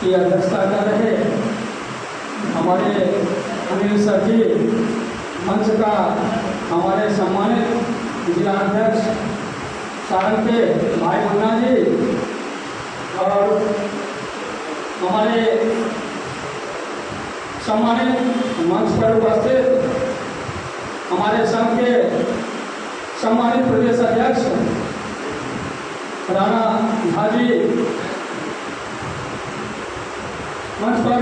की अध्यक्षता कर रहे हमारे अनिल सर जी, मंच का हमारे सम्मानित जिलाध्यक्ष सारंग के भाई मुन्ना जी और हमारे सम्मानित मंच पर उपस्थित हमारे संघ के सम्मानित प्रदेश अध्यक्ष राणा झा जी, मंच पर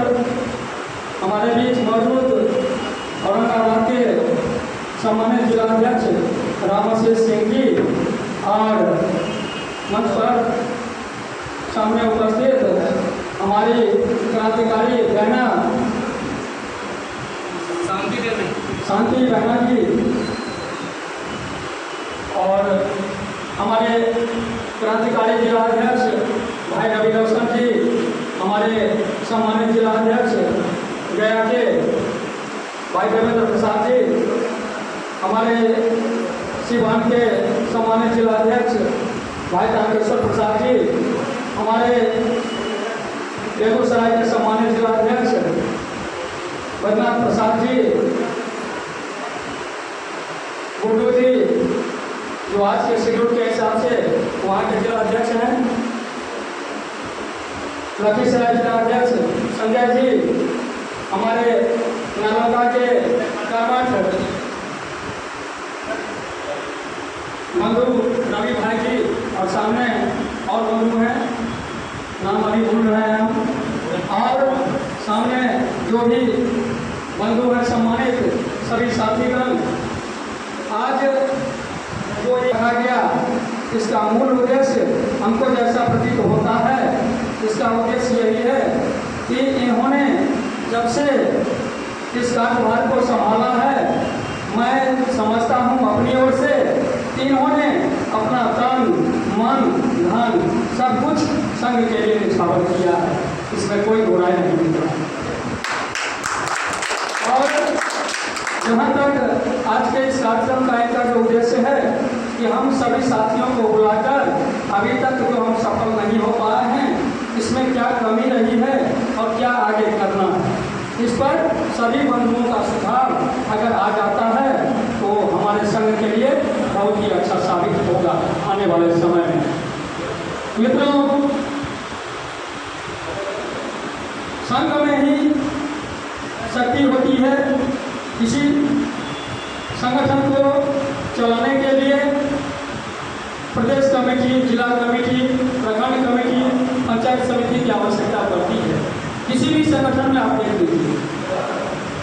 हमारे बीच मौजूद औरंगाबाद के सम्मानित जिलाध्यक्ष रामाशीष सिंह जी और मंच पर सामने उपस्थित हमारी क्रांतिकारी बहना शांति बहना जी और हमारे क्रांतिकारी जिलाध्यक्ष भाई रवि रोशन जी, हमारे सम्मानित जिलाध्यक्ष गया के भाई देवेंद्र प्रसाद जी, हमारे सिवान के सम्मानित जिलाध्यक्ष भाई तारकेश्वर प्रसाद जी, हमारे बेगूसराय के सम्मानित जिलाध्यक्ष बैद्यनाथ प्रसाद जी, गुड्डू जी जो आज के शेड्यूल के हिसाब से वहाँ के जिलाध्यक्ष हैं, लखीसराय जिलाध्यक्ष संजय जी, हमारे नालंदा के कर्मठ बंधु रवि भाई जी और सामने और बंधु हैं, नाम अभी भूल रहे हैं हम, और सामने जो भी बंधु हैं सम्मानित सभी साथीगण। आज जो ये कहा गया इसका मूल उद्देश्य हमको जैसा प्रतीत होता है, इसका उद्देश्य यही है कि इन्होंने जब से इस कार्यभार को संभाला है, मैं समझता हूँ अपनी ओर से इन्होंने अपना तन मन धन सब कुछ संघ के लिए निछावर किया है, इसमें कोई बुराई नहीं मिलता। और जहाँ तक आज के इस कार्यक्रम का एक जो उद्देश्य है कि हम सभी साथियों को बुलाकर अभी तक जो हम सफल नहीं हो पाए हैं, इसमें क्या कमी रही है और क्या आगे करना है, इस पर सभी बंधुओं का सुझाव अगर आ जाता है तो हमारे संघ के लिए बहुत ही अच्छा साबित होगा आने वाले समय में। मित्रों, संघ में ही शक्ति होती है। किसी संगठन को चलाने के लिए प्रदेश कमेटी, जिला कमेटी, प्रखंड कमेटी, पंचायत समिति की आवश्यकता पड़ती है। किसी भी संगठन में आप देख लीजिए,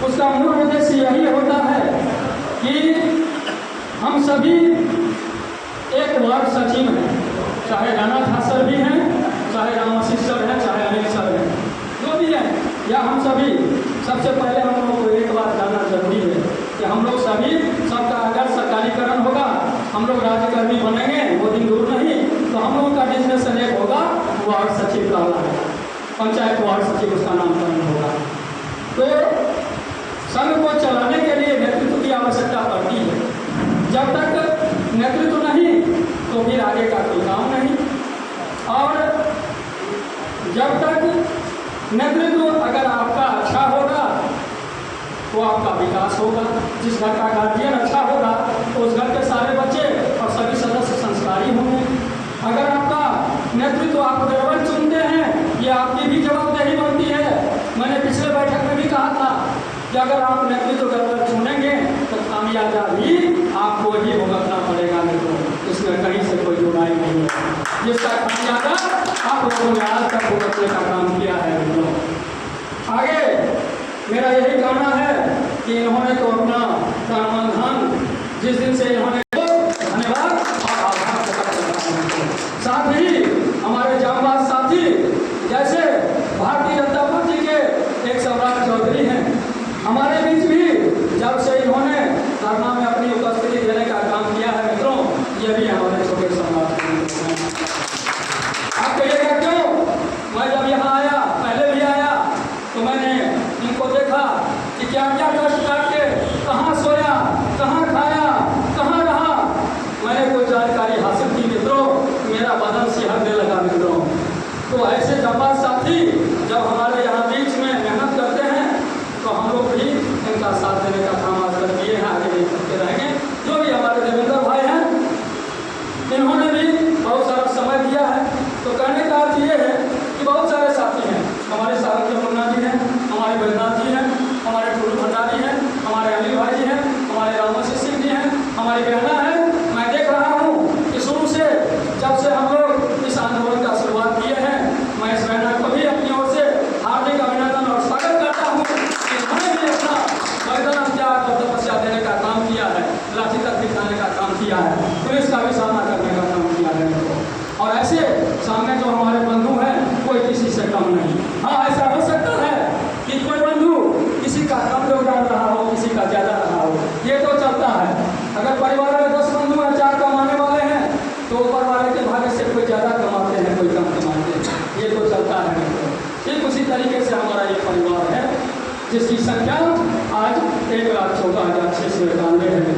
उसका मूल उद्देश्य यही होता है कि हम सभी एक वार्ड सचिव हैं, चाहे राणा झा सर भी हैं, चाहे रामाशीष सर हैं, चाहे अनिल सर हैं, जो भी हैं, या हम सभी सबसे पहले हम लोग को एक बात जानना जरूरी है कि हम लोग सभी सबका अगर सरकारीकरण होगा, हम लोग राज्यकर्मी बनेंगे, वो दिन दूर नहीं, तो हम लोगों का डेजिग्नेशन एक होगा, वार्ड सचिव का है, पंचायत वार्ड सचिव उसका नामकरण होगा। तो संघ को चलाने के लिए नेतृत्व की आवश्यकता पड़ती है। जब तक नेतृत्व नहीं तो फिर आगे का कोई काम नहीं, और जब तक नेतृत्व अगर आपका अच्छा होगा तो आपका विकास होगा। जिस घर का गार्जियन अच्छा होगा तो उस घर के सारे बच्चे और सभी सदस्य संस्कारी होंगे। अगर आपका नेतृत्व आप गड़बड़ चुनते हैं, ये आपकी भी जवाबदेही बनती है। मैंने पिछले बैठक में भी कहा था कि अगर आप नेतृत्व गड़बड़ चुनेंगे तो खामियाजा भी आपको ही भुगतना पड़ेगा। मित्रों, इसमें कहीं से कोई बुराई नहीं है। जिसका खामियाजा आप लोगों ने आज तक भुगतने का काम किया है। मित्रों, आगे मेरा यही कहना है कि इन्होंने तो अपना तन धन जिस दिन से इन्होंने धन्यवाद और आभार साथ ही हमारे जांबाज साथी जैसे भारतीय जनता पार्टी के एक सम्राट चौधरी हैं, हमारे बीच भी जब से इन्होंने धरना में अपनी उपस्थिति देने का काम किया है। मित्रों, ये भी हमारे छोटे सम्राट हैं। आप कहिएगा क्यों? मैं जब यहाँ आया, पहले भी आया, तो मैंने इनको देखा कि क्या क्या कष्ट काट के कहाँ सोया, कहाँ खाया, कहाँ रहा, मैंने कोई जानकारी हासिल की। मित्रों, मेरा बदन सिहरने लगा। मित्रों, तो ऐसे जांबाज साथी जब हम जिसकी संख्या आज 1,14,691 है।